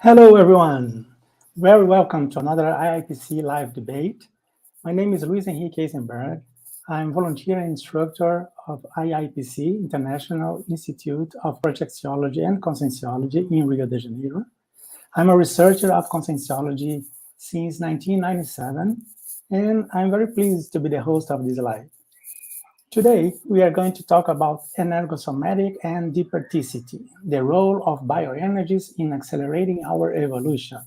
Hello, everyone. Very welcome to another IIPC live debate. My name is Luiz Henrique Ejzemberg. I'm volunteer and instructor of IIPC, International Institute of Parapsychic and Conscientiology in Rio de Janeiro. I'm a researcher of Conscientiology since 1997, and I'm very pleased to be the host of this live. Today, we are going to talk about Energosomatic and Deperticity, the role of bioenergies in accelerating our evolution.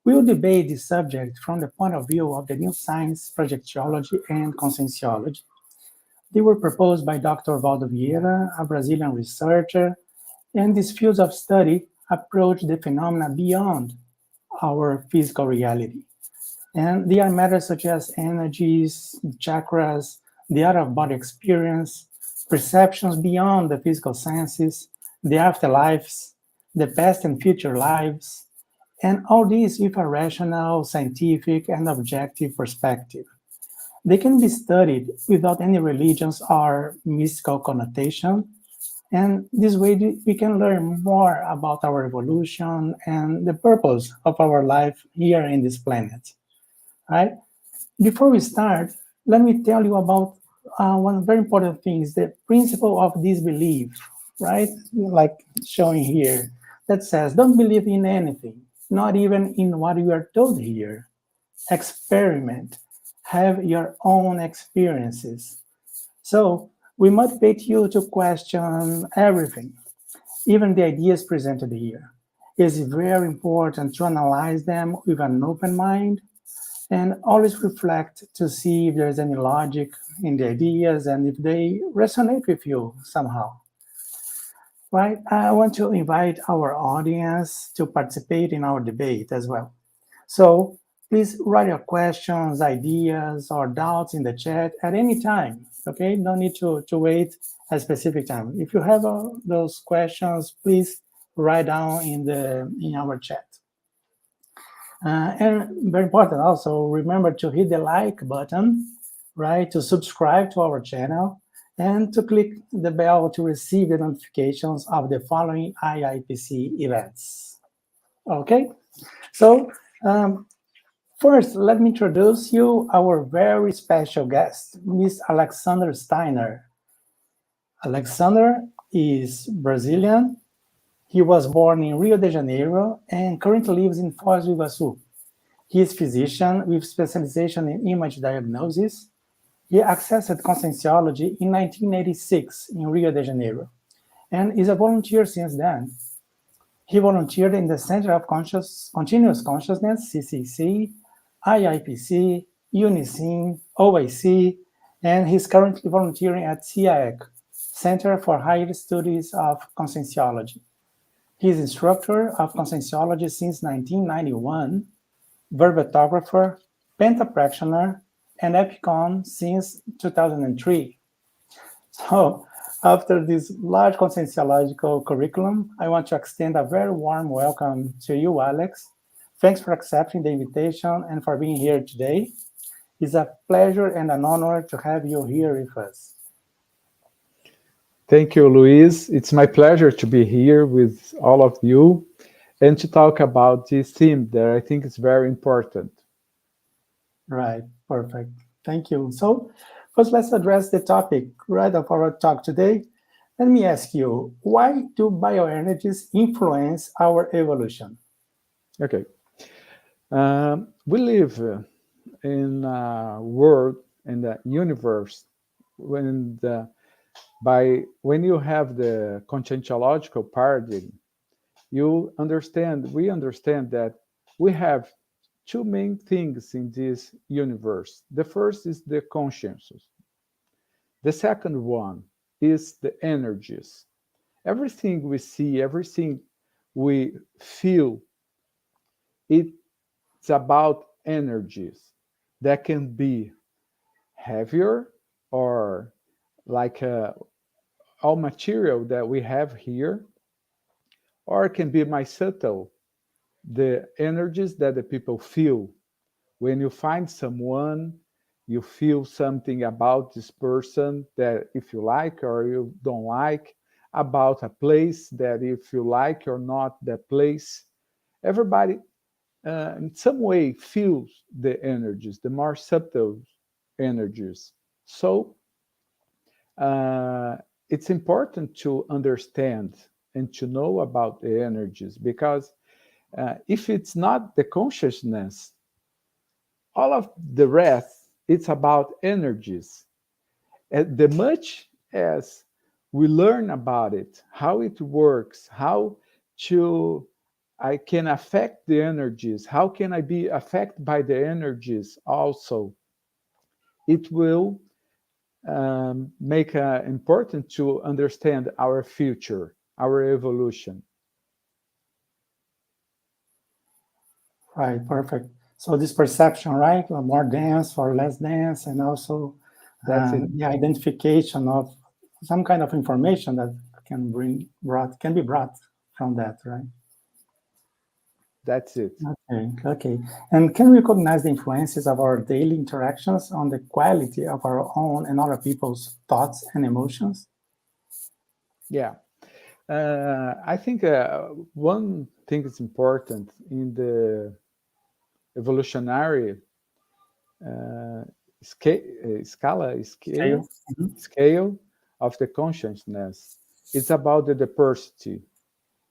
We will debate this subject from the point of view of the new science, projectiology, and conscientiology. They were proposed by Dr. Valdo Vieira, a Brazilian researcher, and these fields of study approach the phenomena beyond our physical reality. And they are matters such as energies, chakras, the out-of-body experience, perceptions beyond the physical senses, the afterlives, the past and future lives, and all these with a rational, scientific, and objective perspective. They can be studied without any religions or mystical connotation, and this way we can learn more about our evolution and the purpose of our life here in this planet. Right? Before we start, let me tell you about one very important thing is the principle of disbelief, right? Like showing here, that says, don't believe in anything, not even in what you are told here. Experiment, have your own experiences. So we motivate you to question everything, even the ideas presented here. It's very important to analyze them with an open mind and always reflect to see if there's any logic in the ideas and if they resonate with you somehow. Right? I want to invite our audience to participate in our debate as well. So please write your questions, ideas, or doubts in the chat at any time. Okay, no need to wait a specific time. If you have those questions, please write down in our chat. And very important also, remember to hit the like button, right, to subscribe to our channel, and to click the bell to receive the notifications of the following IIPC events. Okay, so first, let me introduce you our very special guest, Ms. Alexander Steiner. Alexander is Brazilian. He was born in Rio de Janeiro and currently lives in Foz do Iguaçu. He is a physician with specialization in image diagnosis. He accessed Conscientiology in 1986 in Rio de Janeiro and is a volunteer since then. He volunteered in the Center of Continuous Consciousness, CCC, IIPC, UNICIN, OIC, and he's currently volunteering at CIEC, Center for Higher Studies of Conscientiology. He is instructor of Conscientiology since 1991, verbetographer, penta practitioner, and epicon since 2003. So, after this large conscientiological curriculum, I want to extend a very warm welcome to you, Alex. Thanks for accepting the invitation and for being here today. It's a pleasure and an honor to have you here with us. Thank you, Luiz. It's my pleasure to be here with all of you and to talk about this theme that I think is very important. Right, perfect. Thank you. So first, let's address the topic right of our talk today. Let me ask you, why do bioenergies influence our evolution? Okay. We live in a world, in the universe, when you have the conscientiological paradigm, we understand that we have two main things in this universe. The first is the consciousness. The second one is the energies. Everything we see, everything we feel, it's about energies that can be heavier or like all material that we have here, or it can be more subtle, the energies that the people feel. When you find someone, you feel something about this person that if you like or you don't like, about a place that if you like or not that place. everybody in some way feels the energies, the more subtle energies. So it's important to understand and to know about the energies, because if it's not the consciousness, all of the rest, it's about energies. And the much as we learn about it, how it works, how to I can affect the energies, how can I be affected by the energies also, it will make important to understand our future, our evolution. Right, perfect. So this perception, right, more dense or less dense, and also the identification of some kind of information that can be brought from that, right? That's it. Okay. And can we recognize the influences of our daily interactions on the quality of our own and other people's thoughts and emotions? Yeah. I think one thing is important in the evolutionary scale of the consciousness. It's about the diversity.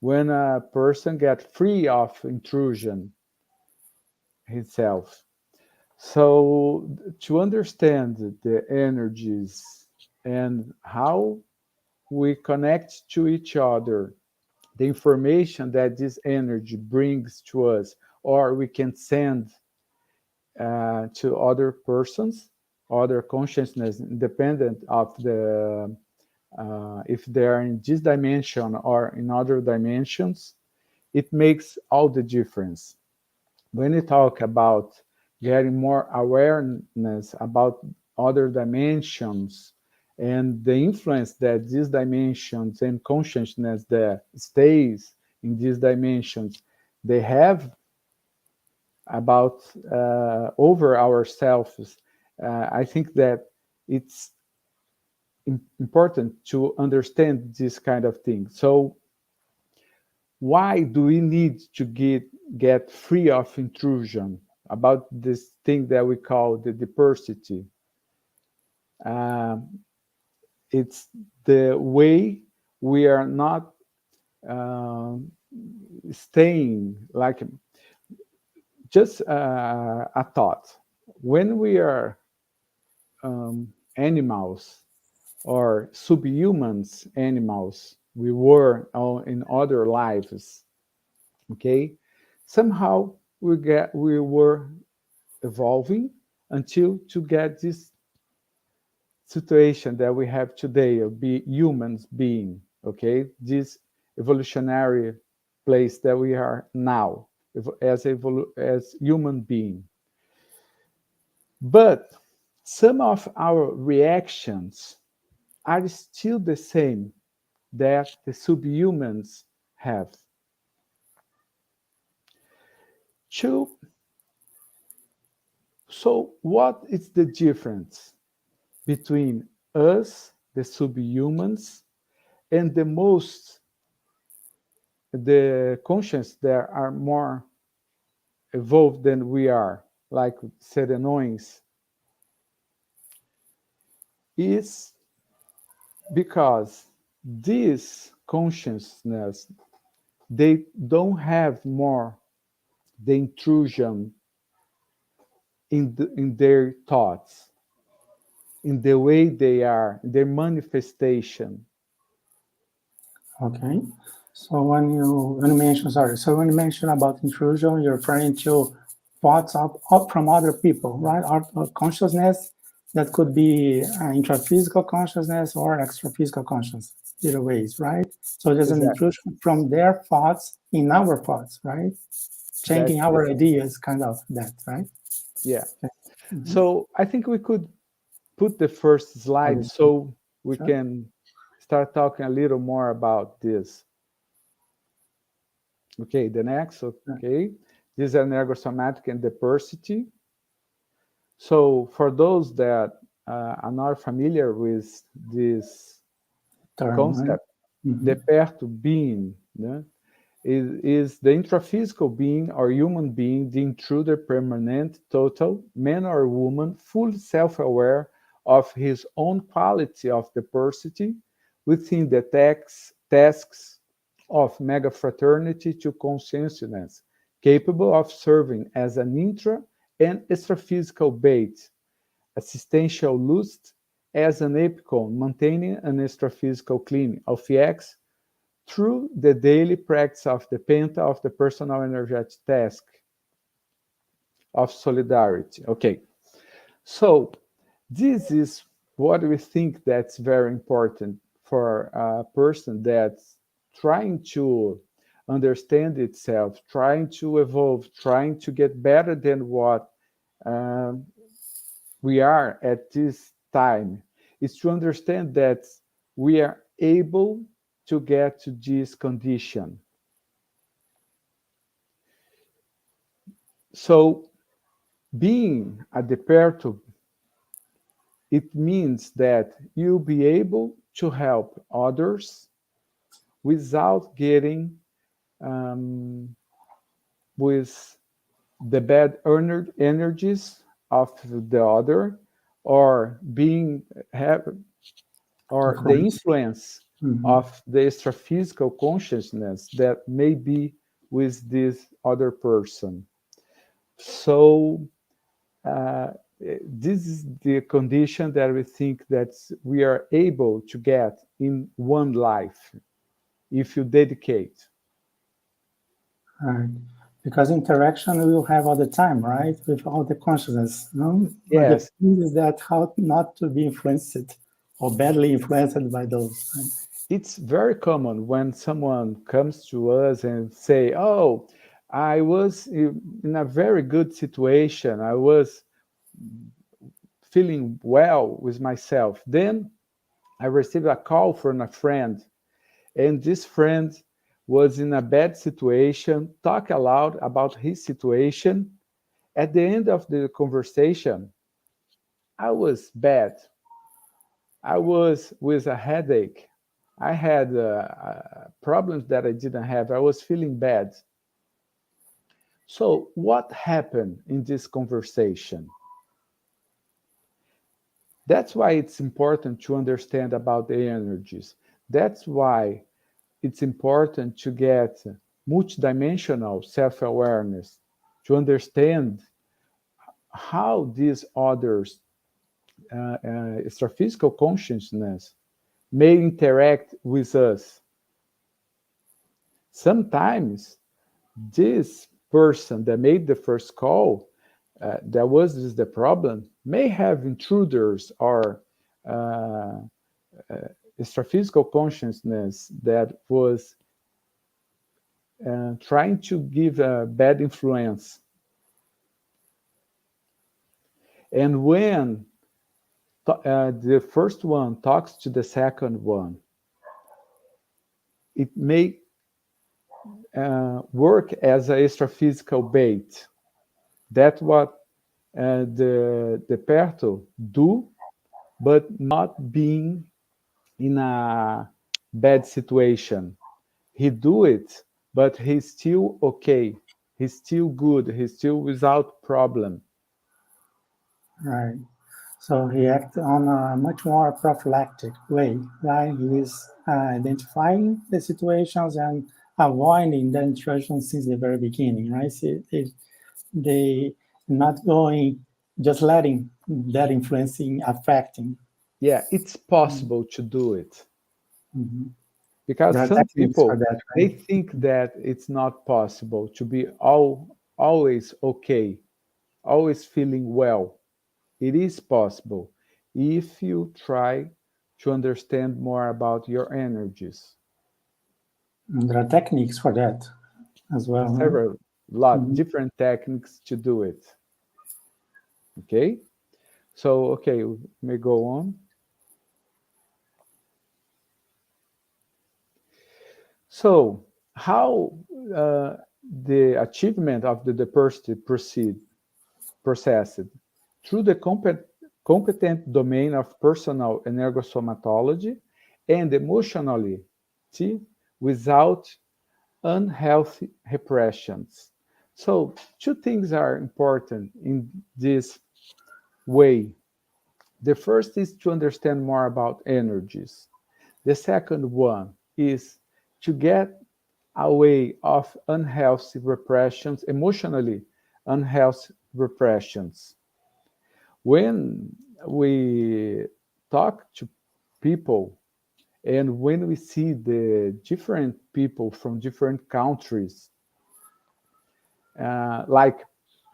When a person gets free of intrusion himself. So to understand the energies and how we connect to each other, the information that this energy brings to us, or we can send to other persons, other consciousness, independent of the if they are in this dimension or in other dimensions, it makes all the difference. When you talk about getting more awareness about other dimensions and the influence that these dimensions and consciousness that stays in these dimensions, they have about over ourselves, I think that it's important to understand this kind of thing. So why do we need to get free of intrusion about this thing that we call the diversity? It's the way we are not staying like just a thought. When we are animals or subhumans animals, we were in other lives, okay? Somehow we were evolving until to get this situation that we have today of humans being, okay? This evolutionary place that we are now as human being. But some of our reactions are still the same that the subhumans have. So what is the difference between us, the subhumans, and the conscious that are more evolved than we are, like serenoins, is because this consciousness, they don't have more the intrusion in their thoughts, in the way they are, their manifestation. Okay. So when you mention about intrusion, you're referring to thoughts up from other people, right? Or consciousness that could be intraphysical consciousness or extraphysical consciousness, either ways, right? So there's an intrusion from their thoughts in our thoughts, right? Changing our ideas, kind of that, right? Yeah. So I think we could put the first slide so we can start talking a little more about this. Okay, the next, okay. This is Energosomatic and Deperticity. So for those that are not familiar with this term, concept, right? Deperto being, né? is the intraphysical being or human being, the intruder, permanent, total, man or woman, fully self-aware of his own quality of diversity within the tasks of mega fraternity to consciousness, capable of serving as an intra and extraphysical bait, assistential lust as an epicon, maintaining an extraphysical cleaning of X through the daily practice of the penta of the personal energetic task of solidarity. Okay, so this is what we think that's very important for a person that's trying to understand itself, trying to evolve, trying to get better than what we are at this time, is to understand that we are able to get to this condition. So being a deperto, it means that you'll be able to help others without getting with the bad energies of the other, or being or the influence of the extraphysical consciousness that may be with this other person. So this is the condition that we think that we are able to get in one life if you dedicate. Right. Because interaction we will have all the time, right? With all the consciousness. No? Yes. But the thing is that how not to be influenced or badly influenced by those. Right? It's very common when someone comes to us and say, oh, I was in a very good situation. I was feeling well with myself. Then I received a call from a friend, and this friend was in a bad situation, talk aloud about his situation. At the end of the conversation, I was bad. I was with a headache. I had problems that I didn't have. I was feeling bad. So what happened in this conversation? That's why it's important to understand about the energies. That's why it's important to get multidimensional self-awareness, to understand how these others, extraphysical consciousness, may interact with us. Sometimes this person that made the first call, that was this the problem, may have intruders or extraphysical consciousness that was trying to give a bad influence. And when the first one talks to the second one, it may work as an extraphysical bait. That's what the Deperto do, but not being in a bad situation. He do it, but he's still okay. He's still good. He's still without problem. Right. So he acts on a much more prophylactic way, right? He is identifying the situations and avoiding the intrusion since the very beginning, right? So they not going, just letting that influencing, affecting. Yeah, it's possible to do it. Mm-hmm. Because There are some techniques for people, that, they right? think that it's not possible to be always okay, always feeling well. It is possible if you try to understand more about your energies. And there are techniques for that as well. Right? Several different techniques to do it. Okay, so okay, we may go on. So how the achievement of the diversity processed through the competent domain of personal energosomatology and emotionality without unhealthy repressions. So two things are important in this way. The first is to understand more about energies. The second one is to get away of unhealthy repressions, emotionally unhealthy repressions. When we talk to people and when we see the different people from different countries, like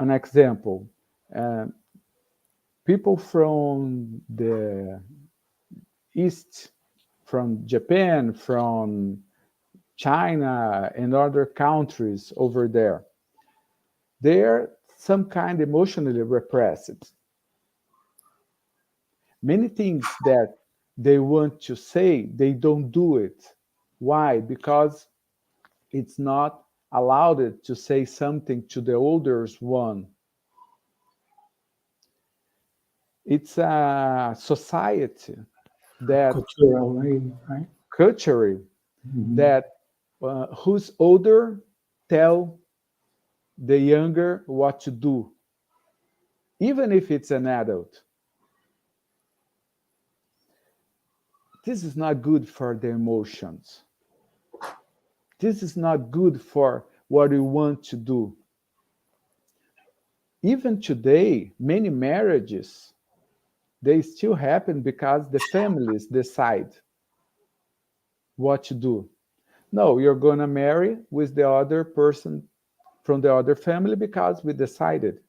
an example, uh, people from the East, from Japan, from China, and other countries over there, they're some kind emotionally repressed. Many things that they want to say, they don't do it. Why? Because it's not allowed to say something to the older one. It's a society that Cultural, right? culture that who's older tell the younger what to do, even if it's an adult. This is not good for the emotions. This is not good for what we want to do. Even today, many marriages, they still happen because the families decide what to do. No, you're going to marry with the other person from the other family because we decided.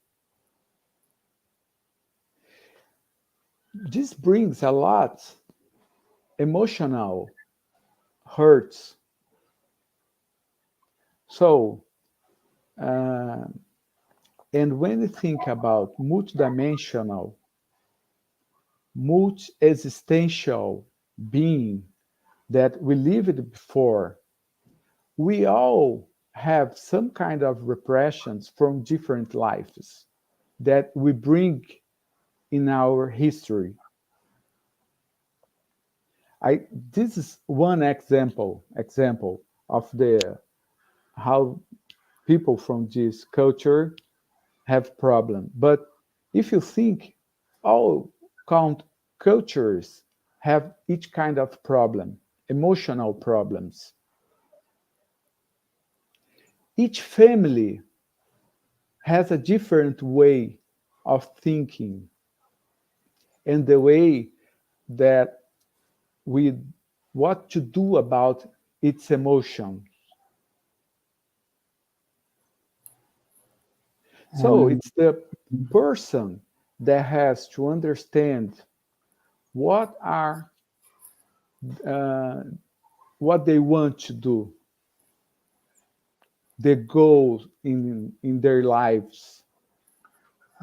This brings a lot emotional hurts. So, and when you think about multidimensional, multi-existential being that we lived before, we all have some kind of repressions from different lives that we bring in our history. This is one example of the how people from this culture have problem. But if you think all count cultures have each kind of problem, emotional problems. Each family has a different way of thinking and the way that we what to do about its emotion. So And it's the person that has to understand what are uh, what they want to do, the goals in their lives.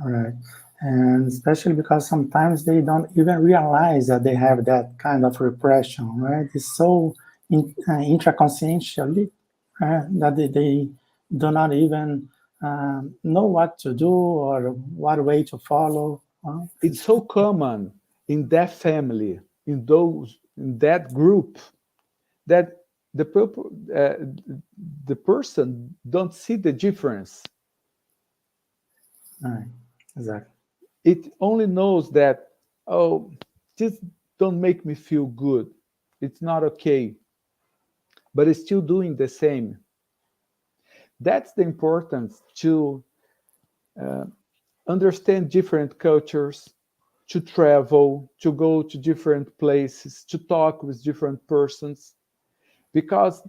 right. And especially because sometimes they don't even realize that they have that kind of repression, right? It's so intraconscientially that they do not even know what to do or what way to follow. It's so common in that family, in that group, that the person don't see the difference. Right, exactly. It only knows that, oh, this don't make me feel good. It's not okay, but it's still doing the same. That's the importance to uh, understand different cultures, to travel, to go to different places, to talk with different persons. Because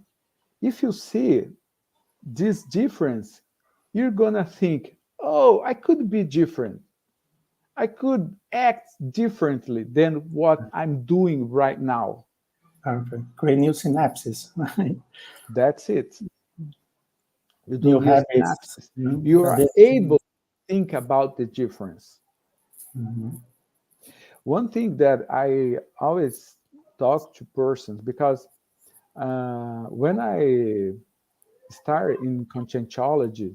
if you see this difference, you're going to think, oh, I could be different. I could act differently than what I'm doing right now. Perfect. Create new synapses, right? That's it. You do New new habits. synapses. You For are this. able to think about the difference. Mhm. One thing that I always talk to persons, because when I started in Conscientiology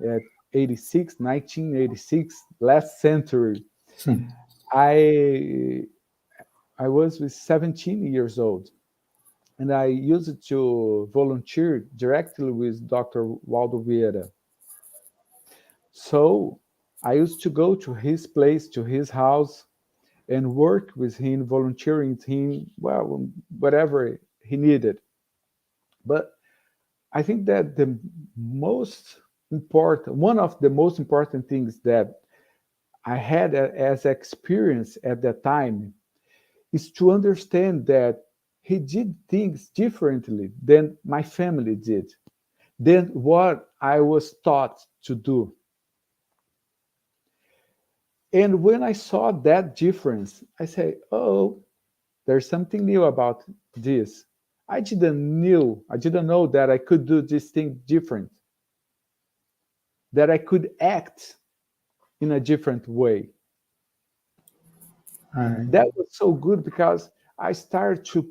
at 1986, last century, I I was with 17 years old. and I used to volunteer directly with Dr. Waldo Vieira. So I used to go to his place, to his house, and work with him, volunteering him, well, whatever he needed. But I think that one of the most important things that I had as experience at that time is to understand that he did things differently than my family did, than what I was taught to do. And when I saw that difference, I say, oh, there's something new about this. I didn't know that I could do this thing different, that I could act in a different way. Right. That was so good because I started to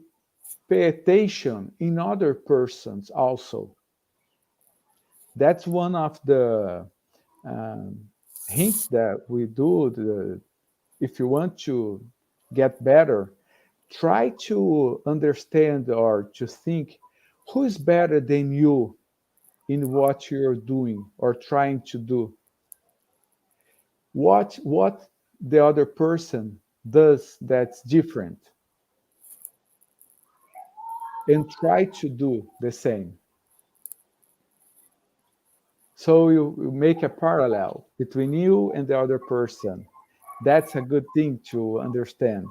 pay attention in other persons also. That's one of the um, hints that we do. If you want to get better, try to understand or to think who is better than you in what you're doing or trying to do. What the other person does that's different, and try to do the same. So you make a parallel between you and the other person. That's a good thing to understand.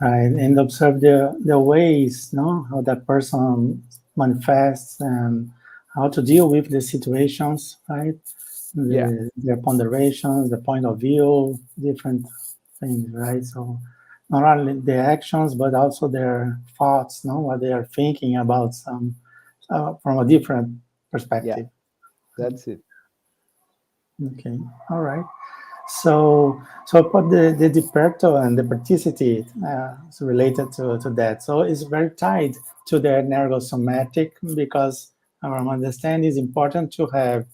Right, and observe the ways, no, how that person manifests and how to deal with the situations, right? Yeah, Their ponderations, the point of view, different things, right? So not only the actions, but also their thoughts, no, what they are thinking about some from a different yeah, perspective. that's it. Okay, all right. So about the Deperto and the particity is related to that. So it's very tied to the energosomatic because our understanding is important to have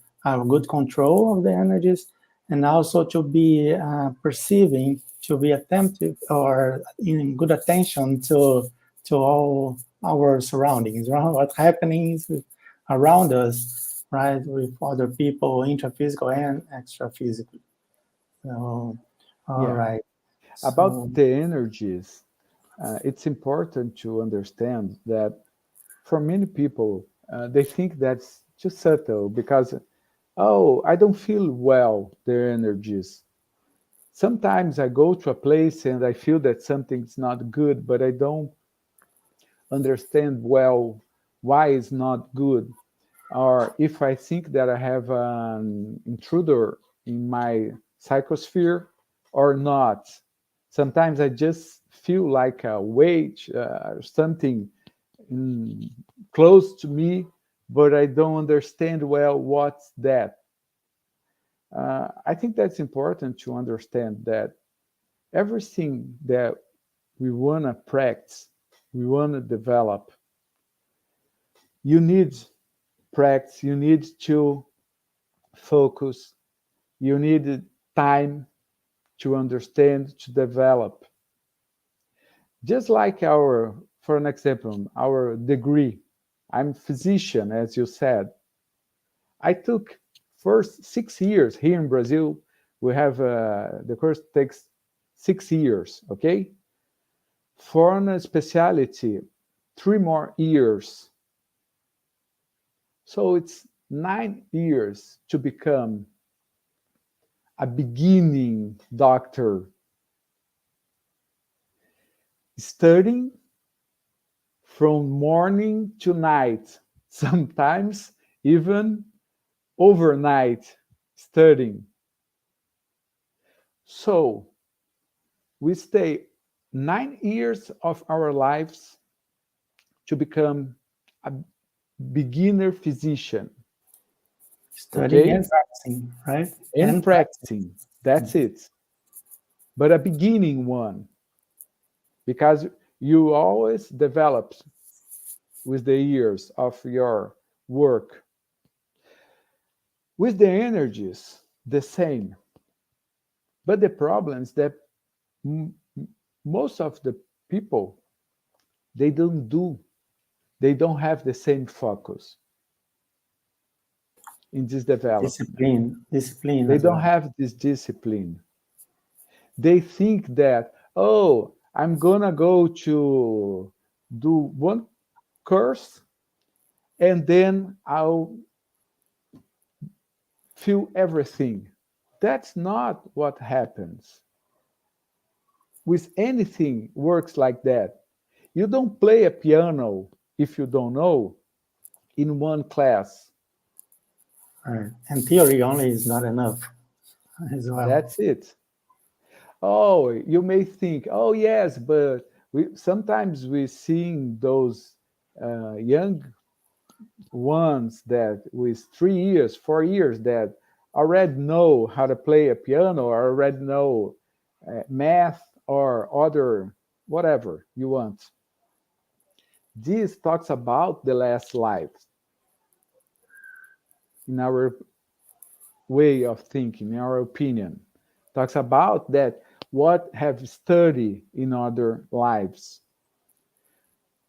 good control of the energies and also to be perceiving, to be attentive or in good attention to all our surroundings, right? What's happening around us, right, with other people, intraphysical and extraphysical. So, all Yeah. right. About So, the energies, it's important to understand that for many people, they think that's too subtle because, oh, I don't feel well, their energies. Sometimes I go to a place and I feel that something's not good, but I don't understand well why it's not good. Or if I think that I have an intruder in my psychosphere or not. Sometimes I just feel like a weight or something mm, close to me, but I don't understand well what's that. I think that's important to understand that everything that we want to practice, we want to develop, you need practice, you need to focus, you need time to understand, to develop. Just like for an example, our degree. I'm a physician, as you said. I took first 6 years here in Brazil. We have the course takes 6 years, okay? For a specialty, 3 more years. So it's 9 years to become a beginning doctor, studying from morning to night, sometimes even overnight studying. So we stay 9 years of our lives to become a beginner physician, studying okay? and practicing, right? And And practicing. practicing. That's it. But a beginning one, because you always develop with the years of your work. With the energies, the same. But the problem is that most of the people, they don't do. they don't have the same focus in this development. Discipline. They as don't well. have this discipline. They think that, oh, I'm gonna go to do one course and then I'll feel everything. That's not what happens. With anything works like that. You don't play a piano, if you don't know, in one class. Right. And theory only is not enough as well. That's it. Oh, you may think, oh yes, but sometimes we seeing those young ones that with 3 years, 4 years that already know how to play a piano or already know math or other whatever you want. This talks about the last lives in our way of thinking, in our opinion. Talks about that what have studied in other lives.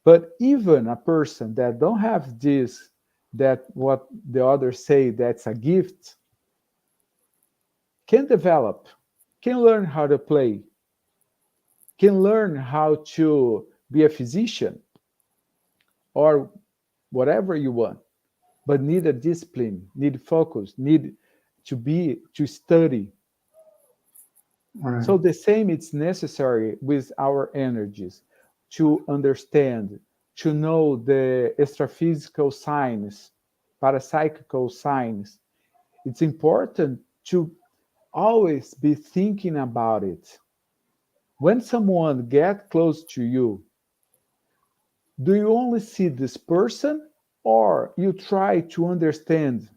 But even a person that don't have this, that what the others say that's a gift, can develop, can learn how to play, can learn how to be a physician or whatever you want, but need a discipline, need focus, need to study. Right. So the same it's necessary with our energies to understand, to know the extraphysical signs, parapsychical signs. It's important to always be thinking about it. When someone gets close to you, do you only see this person or you try to understand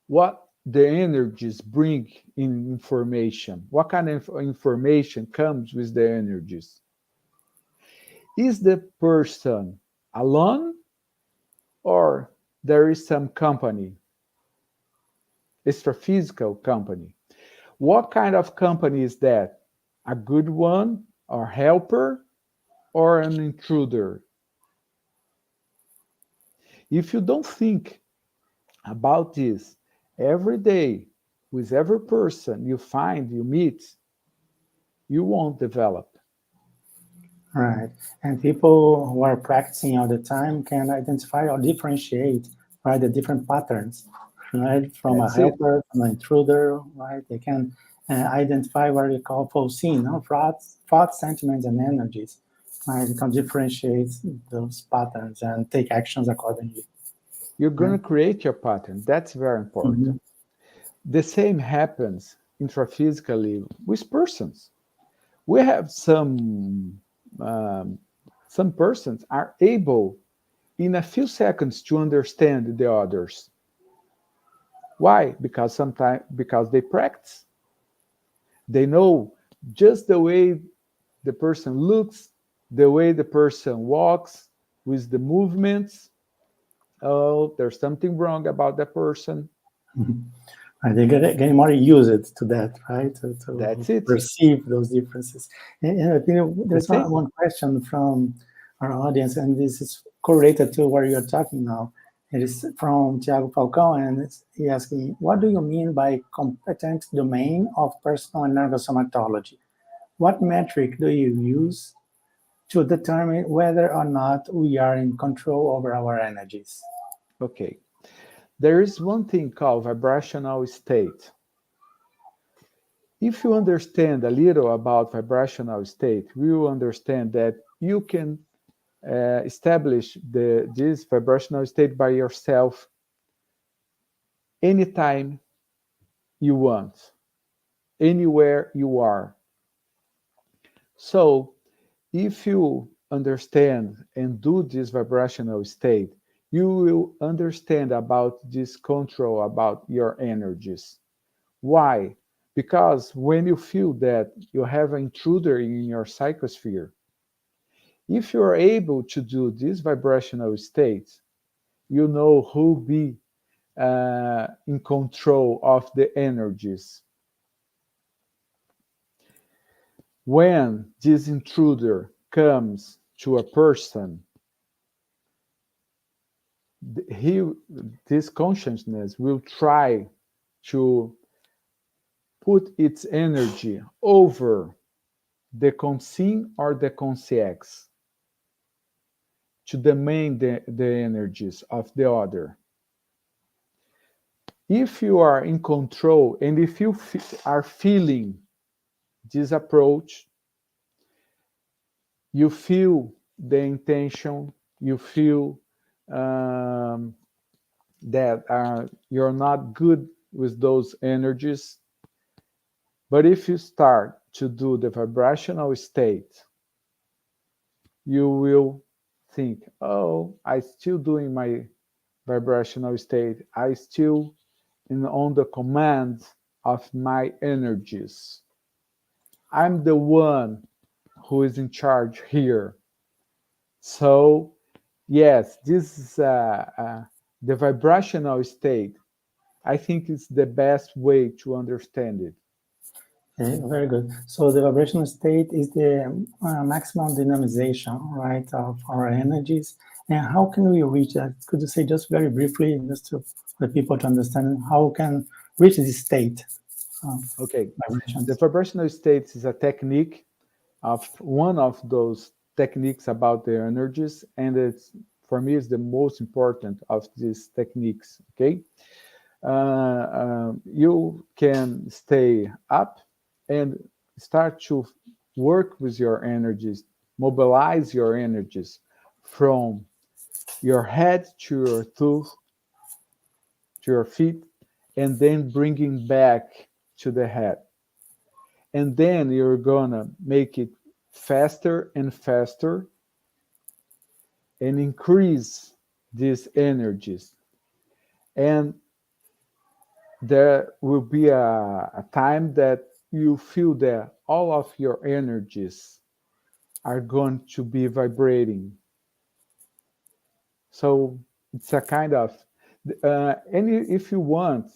what the energies bring in information? What kind of information comes with the energies? Is the person alone or there is some company, extraphysical company? What kind of company is that? A good one, or helper, or an intruder? If you don't think about this every day with every person you find, you meet, you won't develop. Right. And people who are practicing all the time can identify or differentiate, right, the different patterns, right, from That's a helper, from an intruder, right? They can identify what we call foreseen, no? Thoughts, sentiments, and energies, right? They can differentiate those patterns and take actions accordingly. You're going to create your pattern. That's very important. Mm-hmm. The same happens intraphysically with persons. We have some persons are able in a few seconds to understand the others. Why? Because they practice. They know just the way the person looks, the way the person walks, with the movements. Oh, there's something wrong about that person. Mm-hmm. Right, they getting more used to that, right? That's it. Perceive those differences. And I think there's That's it. one question from our audience, and this is correlated to where you're talking now. It is from Tiago Falcão, and he's asking, what do you mean by competent domain of personal energosomatology? What metric do you use to determine whether or not we are in control over our energies? Okay. There is one thing called vibrational state. If you understand a little about vibrational state, you will understand that you can establish this vibrational state by yourself anytime you want, anywhere you are. So if you understand and do this vibrational state, you will understand about this control about your energies. Why? Because when you feel that you have an intruder in your psychosphere, if you are able to do this vibrational state, you know who be in control of the energies. When this intruder comes to a person, this consciousness will try to put its energy over the conscience or the consciex to demand the energies of the other. If you are in control and if you are feeling this approach, you feel the intention, you feel that you're not good with those energies. But if you start to do the vibrational state, you will think, oh, I'm still doing my vibrational state. I still on the command of my energies. I'm the one who is in charge here. So, yes, this is the vibrational state. I think it's the best way to understand it. Okay, very good. So the vibrational state is the maximum dynamization, right, of our energies. And how can we reach that? Could you say just very briefly, just for people to understand how can reach this state? Okay, the vibrational state is a technique of one of those techniques about the energies, and it's for me is the most important of these techniques. Okay, you can stay up and start to work with your energies, mobilize your energies from your head to your toe, to your feet, and then bringing back to the head. And then you're gonna make it faster and faster and increase these energies. And there will be a time that you feel that all of your energies are going to be vibrating. So it's a kind of, and if you want,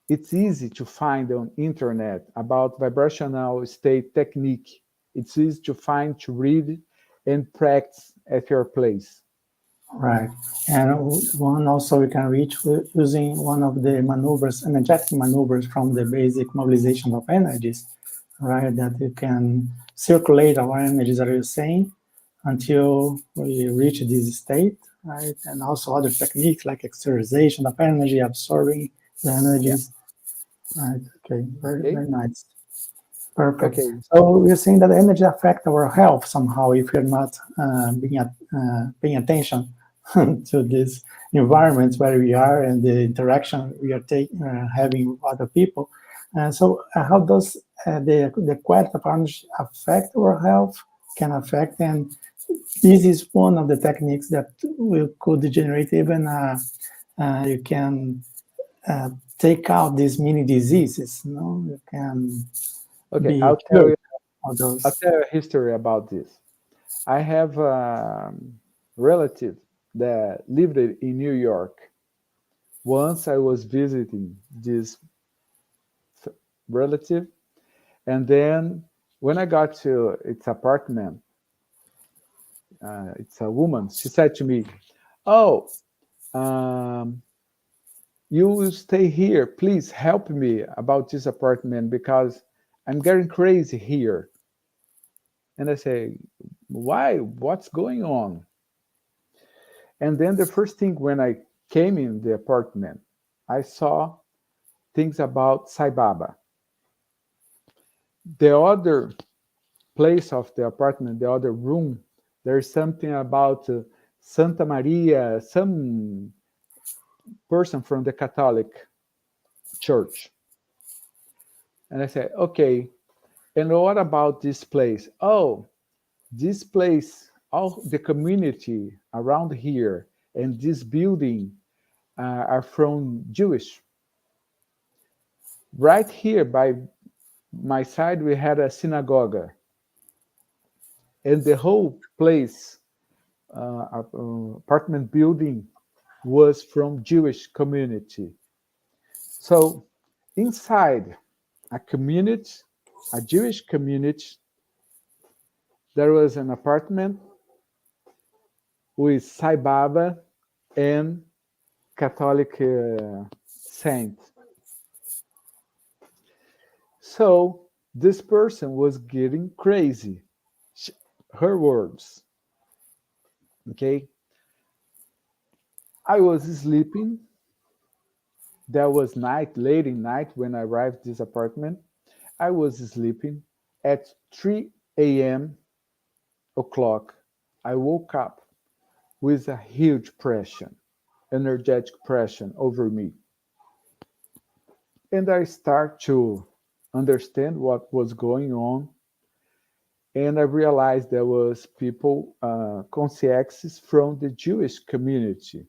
it's easy to find on internet about vibrational state technique. It's easy to find, to read, and practice at your place. Right. And one also you can reach using one of the maneuvers, energetic maneuvers from the basic mobilization of energies, right? That you can circulate our energies, as you're saying, until we reach this state, right? And also other techniques like exteriorization of energy, absorbing the energies. Yeah. Right. Okay. Very nice. Perfect. Okay. So we're saying that energy affect our health somehow if we're not paying attention to these environments where we are and the interaction we are having with other people. So how does the quality of energy affect our health, can affect, and this is one of the techniques that we could generate even, you can take out these mini diseases, no? You can I'll tell you a history about this. I have a relative that lived in New York. Once I was visiting this relative, and then when I got to its apartment, it's a woman, she said to me, oh, you will stay here, please help me about this apartment because I'm getting crazy here. And I say, why? What's going on? And then the first thing when I came in the apartment, I saw things about Sai Baba. The other place of the apartment, the other room, there's something about Santa Maria, some person from the Catholic Church. And I said, okay, and what about this place? Oh, this place, all the community around here and this building are from Jewish. Right here by my side, we had a synagogue. And the whole place, apartment building, was from Jewish community. So inside a community, a Jewish community, there was an apartment with Sai Baba and Catholic saint. So this person was getting crazy. Her words. Okay. I was sleeping. That was night, late in night when I arrived at this apartment. I was sleeping at 3 a.m. o'clock. I woke up with a huge pressure, energetic pressure over me. And I start to understand what was going on. And I realized there was people, conscientiologists from the Jewish community.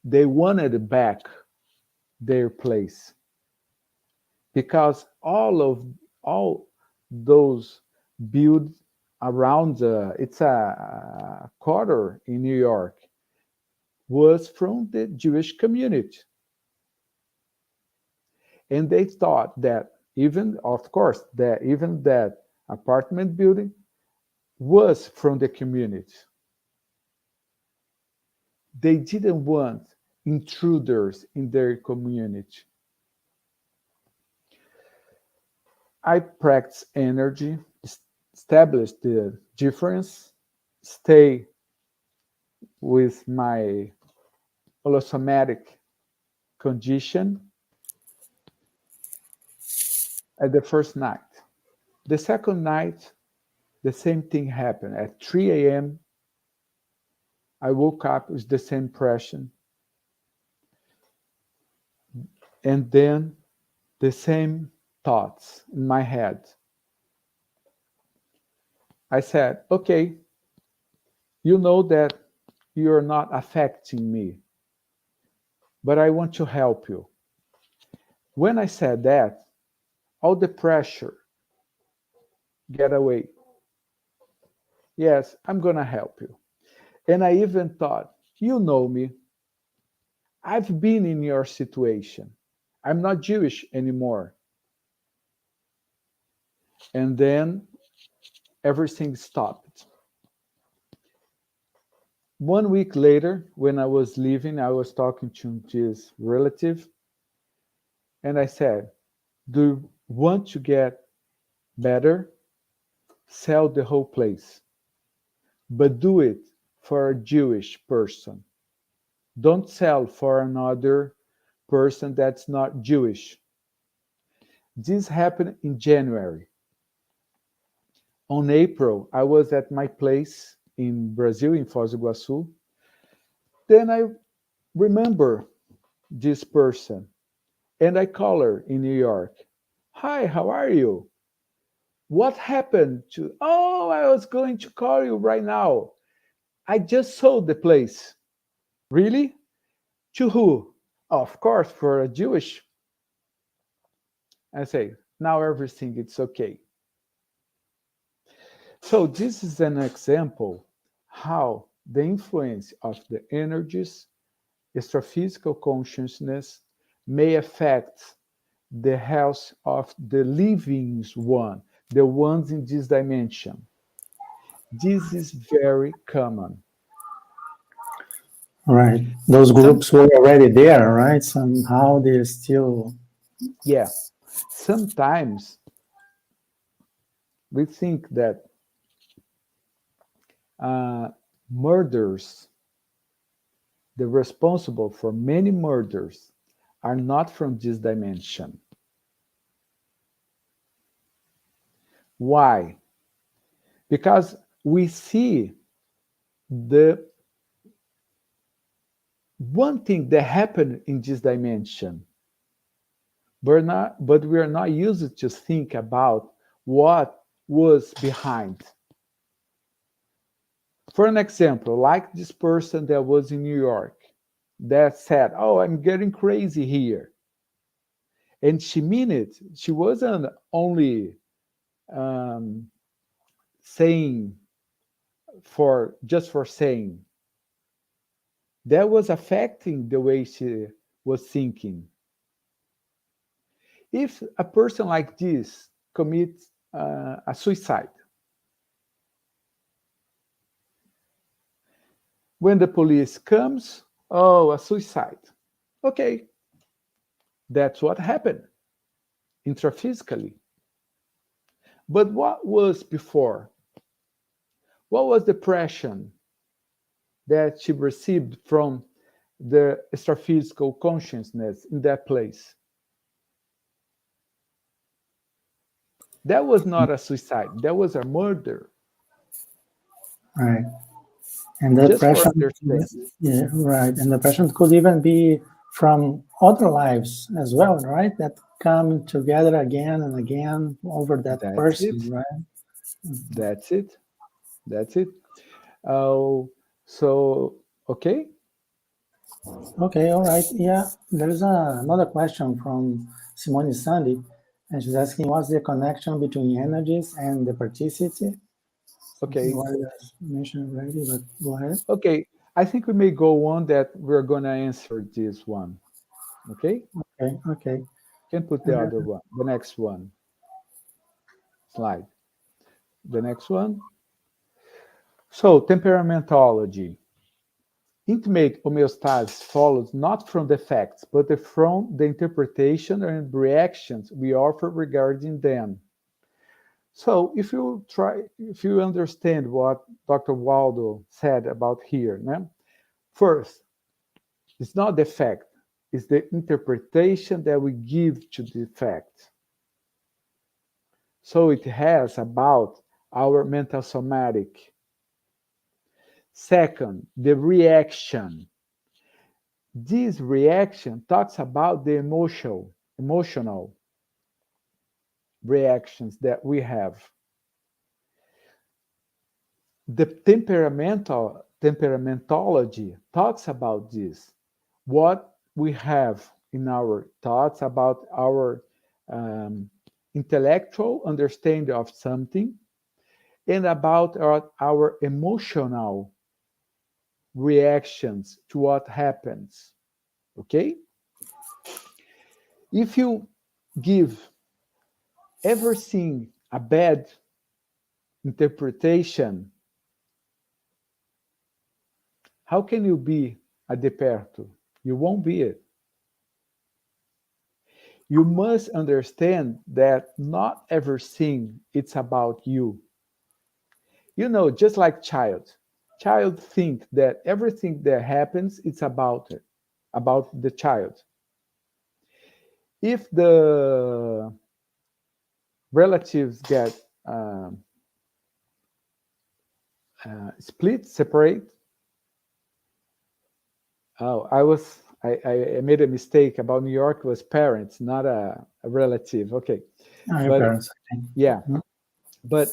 They wanted back their place because all those built around it's a quarter in New York was from the Jewish community. And they thought that even, of course, that even that apartment building was from the community. They didn't want intruders in their community. I practice energy, establish the difference, stay with my holosomatic condition at the first night. The second night, the same thing happened. At 3 a.m., I woke up with the same impression. And then the same thoughts in my head. I said, okay, you know that you're not affecting me, but I want to help you. When I said that, all the pressure get away. Yes, I'm going to help you. And I even thought, you know me. I've been in your situation. I'm not Jewish anymore. And then everything stopped. 1 week later, when I was leaving, I was talking to this relative, and I said, do you want to get better? Sell the whole place, but do it for a Jewish person. Don't sell for another person that's not Jewish. This happened in January. On April, I was at my place in Brazil, in Foz do Iguaçu. Then I remember this person, and I call her in New York. Hi, how are you? What happened to... Oh, I was going to call you right now. I just sold the place. Really? To who? Of course, for a Jewish. I say, now everything it's okay. So this is an example how the influence of the energies, extraphysical consciousness, may affect the health of the living one, the ones in this dimension. This is very common. Right. Those groups were already there, right? Somehow they're still... Yeah. Sometimes we think that murders, the responsible for many murders, are not from this dimension. Why? Because we see the one thing that happened in this dimension, but we are not used to think about what was behind. For an example, like this person that was in New York that said, oh, I'm getting crazy here. And she meant it. She wasn't only saying just for saying. That was affecting the way she was thinking. If a person like this commits a suicide, When the police comes, oh, a suicide. Okay, that's what happened intraphysically. But what was before? What was the pressure that she received from the extraphysical consciousness in that place? That was not a suicide. That was a murder. Right. And the Just for depression, understanding. yeah, right. And the depression could even be from other lives as well, right? That come together again and again over that That's person, it. right? That's it. That's it. So, okay. Okay, all right. Yeah, there's another question from Simone Sandy, and she's asking, what's the connection between energies and the particity? Okay. Mentioned already, but go ahead. Okay. I think we may go on that we're going to answer this one. Okay? Okay, okay. Can put the other one, the next one. Slide. The next one. So, temperamentology. Intimate homeostasis follows not from the facts, but from the interpretation and reactions we offer regarding them. So if you understand what Dr. Waldo said about here, first, it's not the fact, it's the interpretation that we give to the fact. So it has about our mental somatic. Second, the reaction. This reaction talks about the emotional reactions that we have. The temperamentology talks about this, what we have in our thoughts about our intellectual understanding of something and about our emotional reactions to what happens. Okay? If you give everything a bad interpretation, how can you be a deperto? You won't be it. You must understand that not everything it's about you. You know, just like child think that everything that happens it's about it, about the child. If the relatives get split, separate. Oh, I made a mistake about New York. It was parents, not a relative. Okay, Your parents. Yeah, but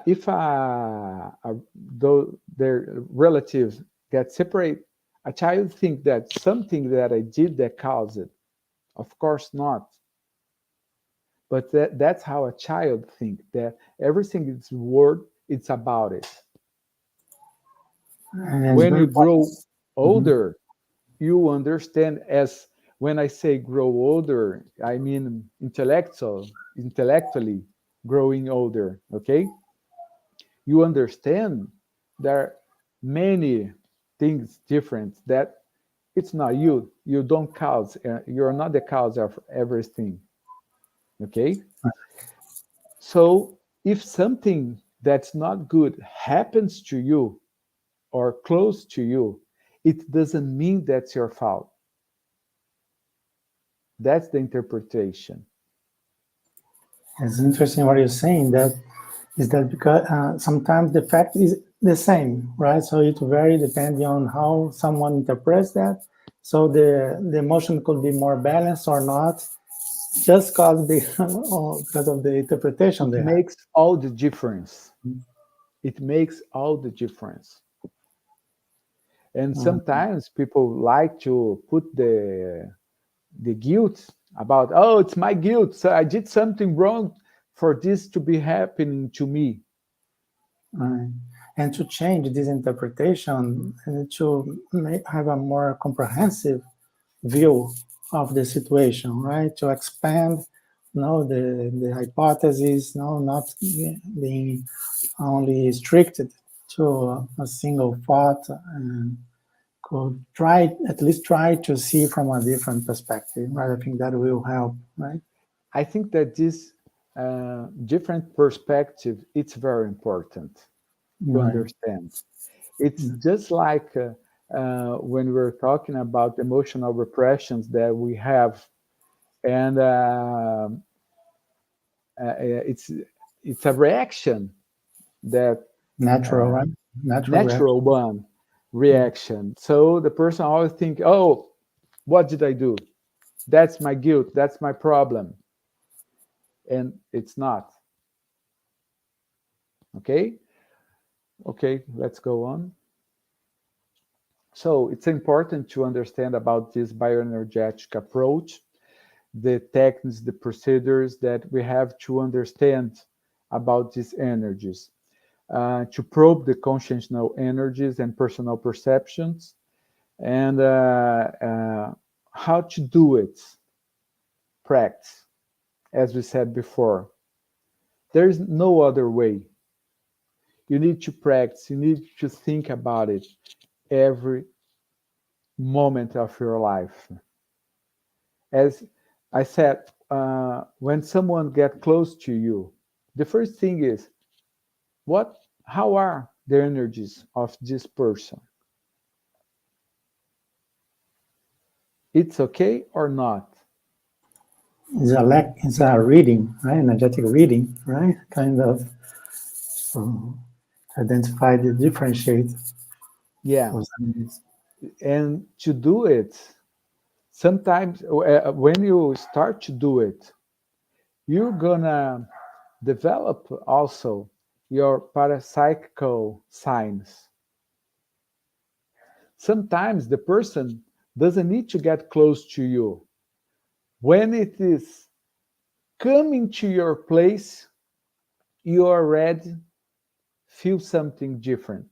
if though their relatives get separate, a child think that something that I did that caused it. Of course not. But that's how a child thinks, that everything is word, it's about it. When you grow older, you understand, as when I say grow older, I mean intellectually growing older, okay? You understand there are many things different, that it's not you. You don't cause, you're not the cause of everything, okay? So if something that's not good happens to you or close to you, it doesn't mean that's your fault. That's the interpretation. It's interesting what you're saying, that is that because sometimes the fact is the same, right? So it very depending on how someone interprets that. So the emotion could be more balanced or not, just because because of the interpretation. It makes all the difference. It makes all the difference. And sometimes people like to put the guilt about, oh, it's my guilt, so I did something wrong for this to be happening to me. And to change this interpretation and to have a more comprehensive view of the situation, right? To expand, the hypothesis, not being only restricted to a single thought and could at least try to see from a different perspective, right? I think that will help, right? I think that this different perspective, it's very important to understand. It's just like when we're talking about emotional repressions that we have, and it's a reaction that natural, right? Natural one reaction. So the person always think, oh, what did I do? That's my guilt. That's my problem. And it's not. Okay? Okay, let's go on. So it's important to understand about this bioenergetic approach, the techniques, the procedures that we have to understand about these energies, to probe the consciential energies and personal perceptions, and how to do it. Practice, as we said before. There is no other way. You need to practice. You need to think about it every moment of your life. As I said, when someone gets close to you, the first thing is, how are the energies of this person? It's okay or not? It's a reading, right? Energetic reading, right? Kind of identify the differentiate. Yeah. And to do it, sometimes when you start to do it, you're gonna develop also your parapsychical signs. Sometimes the person doesn't need to get close to you. When it is coming to your place, you already feel something different.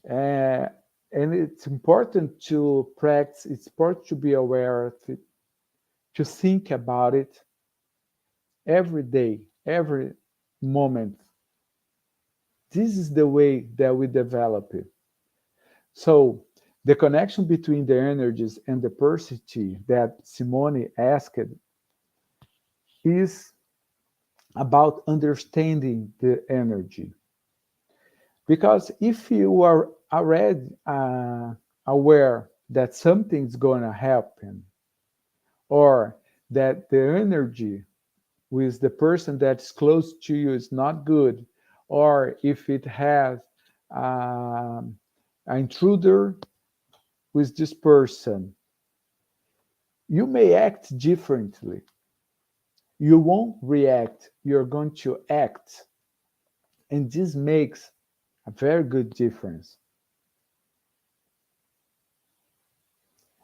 And it's important to practice, it's important to be aware of it, to think about it every day, every moment. This is the way that we develop it. So the connection between the energies and the diversity that Simone asked is about understanding the energy. Because if you are already aware that something's going to happen, or that the energy with the person that's close to you is not good, or if it has an intruder with this person, you may act differently. You won't react, you're going to act. And this makes a very good difference.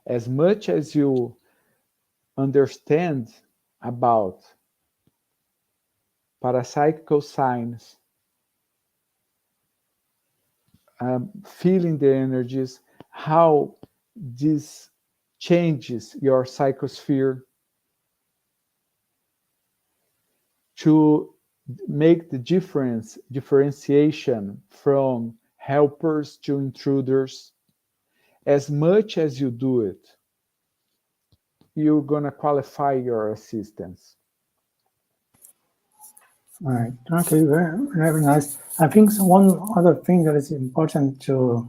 As much as you understand about parapsychical signs, feeling the energies, how this changes your psychosphere, to make the differentiation from helpers to intruders. As much as you do it, you're going to qualify your assistance. All right. Okay, very, very nice. I think one other thing that is important to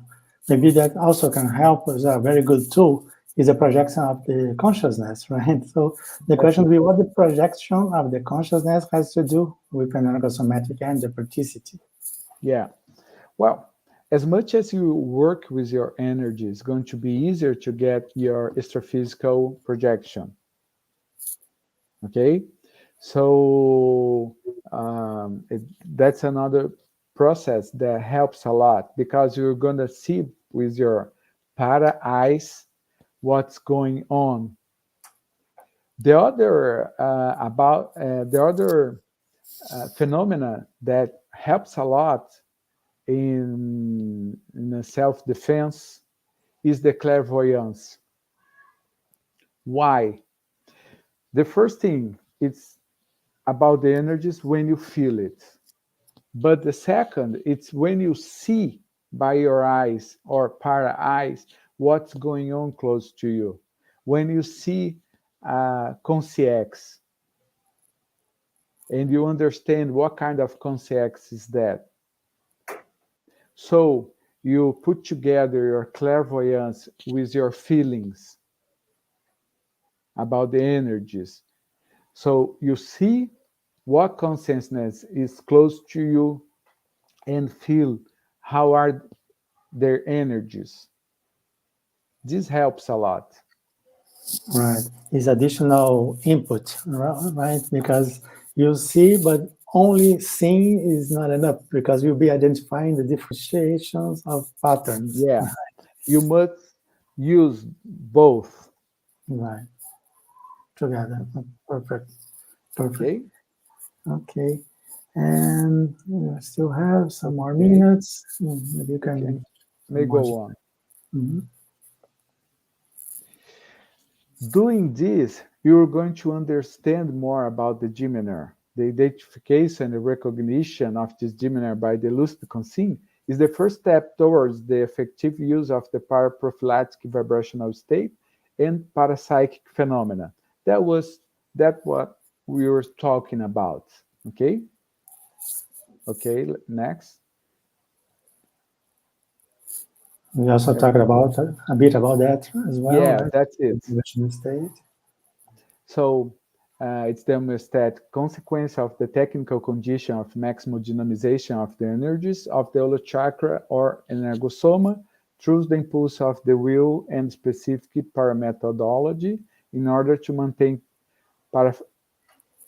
maybe that also can help as a very good tool is a projection of the consciousness, right? So the question will be what the projection of the consciousness has to do with Energosomatic and Deperticity. Yeah. Well, as much as you work with your energy, it's going to be easier to get your extraphysical projection. Okay? So that's another process that helps a lot, because you're going to see with your para eyes what's going on. The other phenomena that helps a lot in self-defense is the clairvoyance. Why? The first thing, it's about the energies when you feel it. But the second, it's when you see by your eyes or para eyes what's going on close to you. When you see conscience, and you understand what kind of conscience is that. So you put together your clairvoyance with your feelings about the energies. So you see what consciousness is close to you and feel how are their energies. This helps a lot. Right. Is additional input, right? Because you see, but only seeing is not enough because you'll be identifying the differentiations of patterns. Yeah, you must use both. Right. Together. Perfect. Perfect. Okay. Okay. And I still have some more minutes. Maybe you can. Okay. May go on. Mm-hmm. Doing this, you're going to understand more about the demeanor. The identification and the recognition of this demeanor by the lucid conscience is the first step towards the effective use of the paraprophylactic vibrational state and parapsychic phenomena. That what we were talking about. Okay. Okay. Next. We also talked about a bit about that as well. Yeah, right? that's it. State. So it's the homeostatic consequence of the technical condition of maximal dynamization of the energies of the holochakra or energosoma through the impulse of the will and specific paramethodology in order to maintain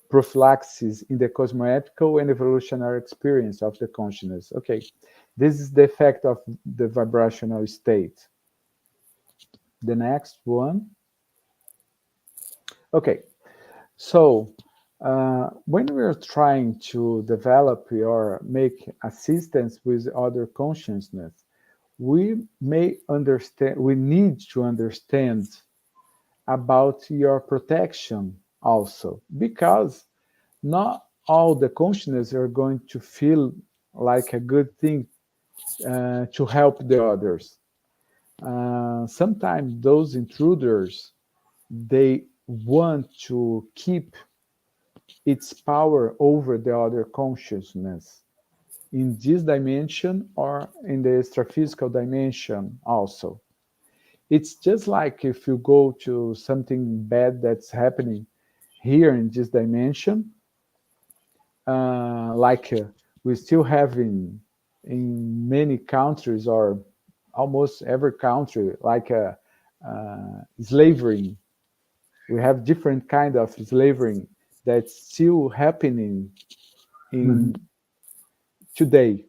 prophylaxis in the cosmoetical and evolutionary experience of the consciousness. Okay, this is the effect of the vibrational state. The next one. Okay, so when we are trying to develop or make assistance with other consciousness, we may understand, we need to understand about your protection also, because not all the consciousness are going to feel like a good thing to help the others. Sometimes those intruders, they want to keep its power over the other consciousness in this dimension or in the extraphysical dimension also. It's just like if you go to something bad that's happening here in this dimension, we still have in many countries or almost every country, like slavery. We have different kind of slavery that's still happening in today.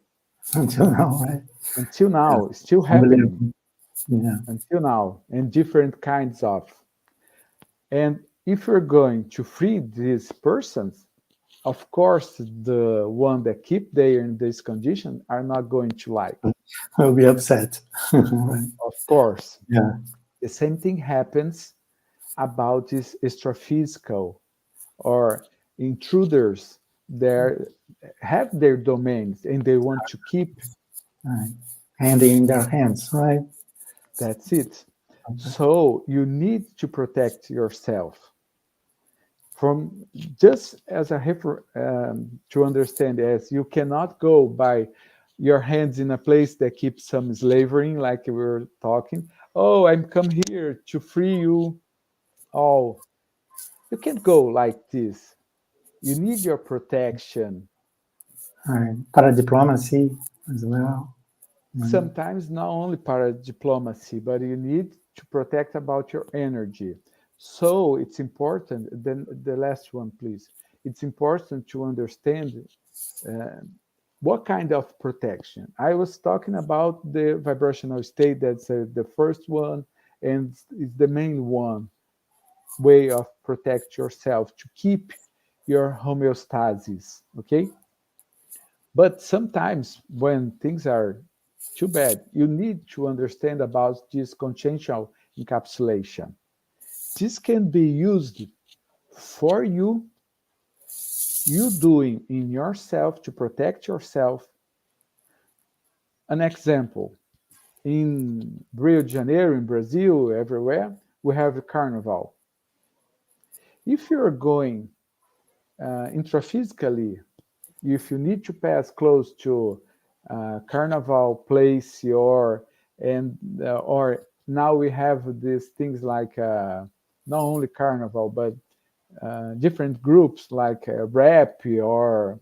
Until now, right? Until now, Yeah. still happening. Yeah. Until now, and different kinds of. And if you're going to free these persons, of course, the one that keep there in this condition are not going to like. I'll be upset. Right. Of course. Yeah. The same thing happens about this extraphysical or intruders. They have their domains and they want to keep. Right. Handing in their hands, right? That's it. So you need to protect yourself from, just as a to understand, as you cannot go by your hands in a place that keeps some slavery, like we were talking. Oh, I'm come here to free you. Oh, you can't go like this. You need your protection. Right. Para diplomacy as well. Sometimes not only para diplomacy, but you need to protect about your energy. So it's important, then the last one, please. It's important to understand what kind of protection. I was talking about the vibrational state, that's the first one, and it's the main one way of protect yourself, to keep your homeostasis, okay? But sometimes when things are too bad, you need to understand about this consciential encapsulation. This can be used for you you doing in yourself to protect yourself. An example, in Rio de Janeiro, in Brazil, everywhere, we have a carnival. If you're going intraphysically, if you need to pass close to carnival place, or now we have these things like not only carnival, but different groups like rap or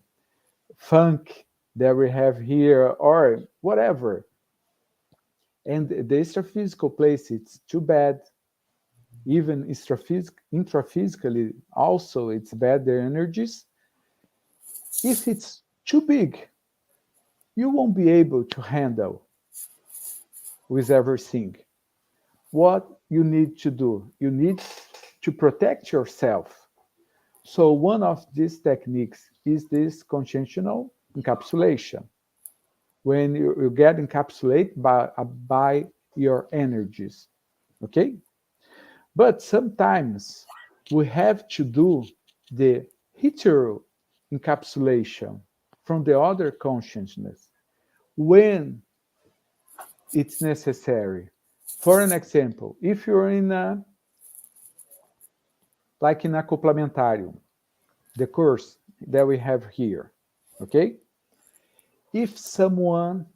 funk that we have here, or whatever. And the extraphysical place, it's too bad. Even intraphysically, also, it's bad, the energies. If it's too big, you won't be able to handle with everything. What you need to do, you need to protect yourself. So one of these techniques is this consciential encapsulation. When you get encapsulated by your energies, okay? But sometimes we have to do the hetero encapsulation from the other consciousness when it's necessary. For an example, if you're in a complementarium, the course that we have here, okay? If someone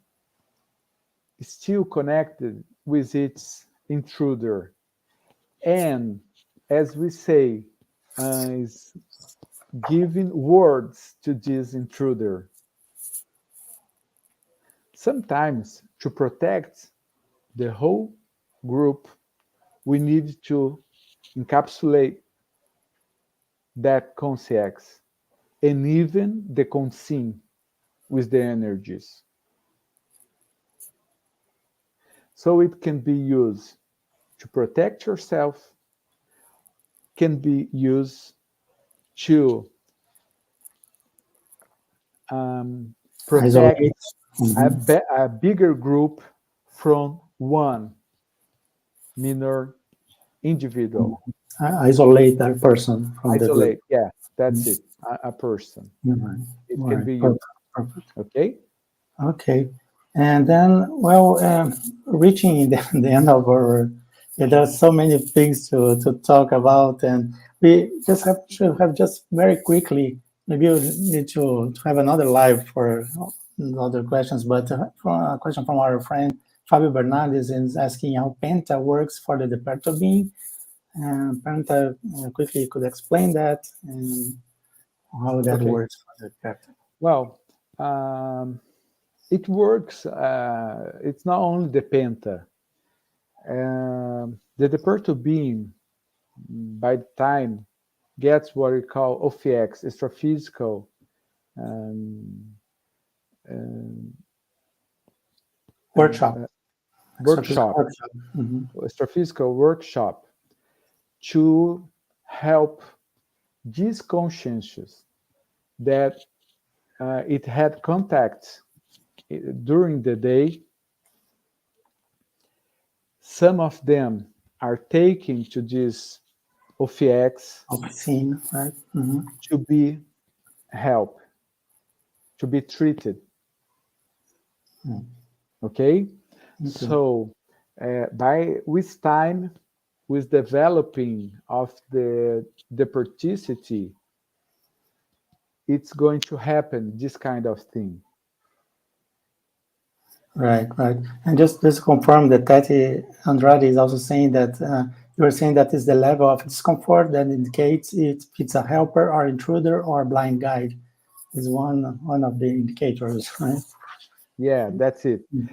is still connected with its intruder, and as we say, is giving words to this intruder, sometimes to protect the whole group, we need to encapsulate that conscience and even the conscience with the energies. So it can be used to protect yourself, can be used to protect a bigger group from one minor individual. Isolate that person from the group. Yeah, that's it, a person. It can be used. Perfect. Okay? Okay. And then, well, reaching the end of our, there are so many things to talk about, and we just have to have just very quickly, maybe we need to have another live for other questions, but a question from our friend Fabio Bernardes is asking how penta works for the Deperto being. And penta quickly could explain that and how that works for the Deperto. Well, it works, it's not only the penta. The Deperto being, by the time, gets what we call OFX, extraphysical Workshop. Extraphysical workshop to help these consciences that it had contact during the day. Some of them are taken to this OFX to be helped, to be treated. Okay? So with time, with developing of the deperticity, it's going to happen, this kind of thing. Right. And just to confirm that Tati Andrade is also saying that you were saying that is the level of discomfort that indicates if it's a helper or intruder or blind guide is one of the indicators, right? Yeah, that's it. You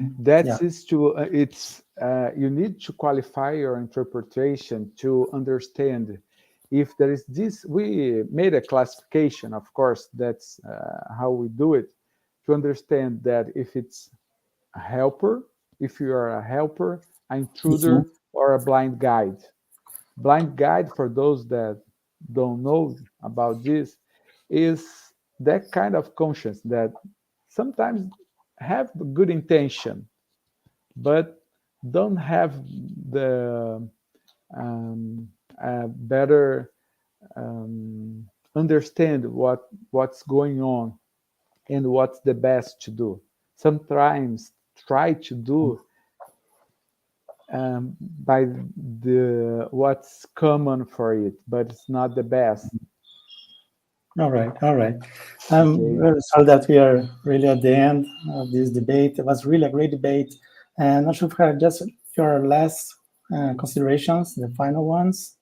need to qualify your interpretation to understand if there is this. We made a classification, of course, that's how we do it, to understand that if it's a helper, if you are a helper, an intruder, or a blind guide. Blind guide, for those that don't know about this, is that kind of conscience that sometimes have good intention, but don't have the better understand what's going on and what's the best to do. Sometimes try to do by the what's common for it, but it's not the best. All right. I'm very sorry that we are really at the end of this debate. It was really a great debate. And not sure if you have just your last considerations, the final ones.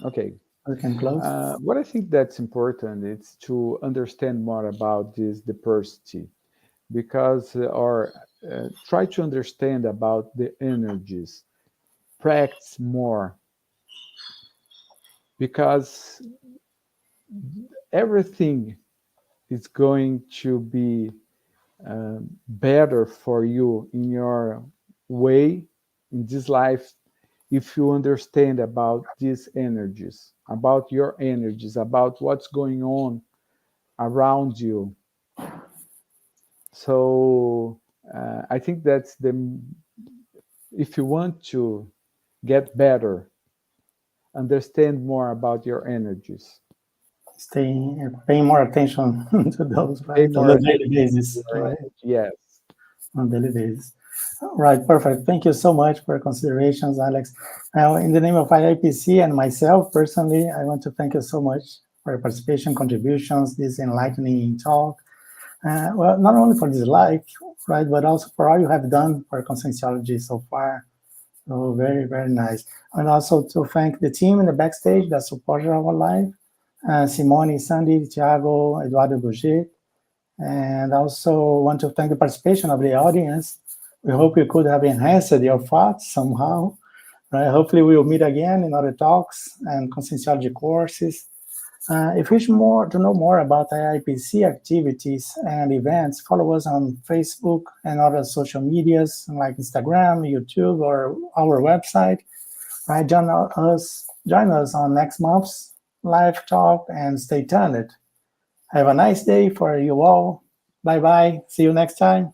Okay. We can close. What I think that's important is to understand more about this diversity, because or try to understand about the energies, practice more, because everything is going to be better for you in your way in this life if you understand about these energies, about your energies, about what's going on around you. So I think that's if you want to get better, understand more about your energies. Paying more attention to those, right? On a daily basis, right? Yes. On a daily basis. All right, perfect. Thank you so much for your considerations, Alex. Now, in the name of IIPC and myself personally, I want to thank you so much for your participation, contributions, this enlightening talk. Well, not only for this live, right, but also for all you have done for Conscientiology so far. So very, very nice. And also to thank the team in the backstage that supported our live. Simone, Sandy, Thiago, Eduardo Bouget. And also want to thank the participation of the audience. We hope we could have enhanced your thoughts somehow. Right? Hopefully we will meet again in other talks and Conscientiology courses. If you wish to know more about IIPC activities and events, follow us on Facebook and other social medias like Instagram, YouTube, or our website. Right? Join us on next month's live talk and stay tuned. Have a nice day for you all. Bye-bye. See you next time.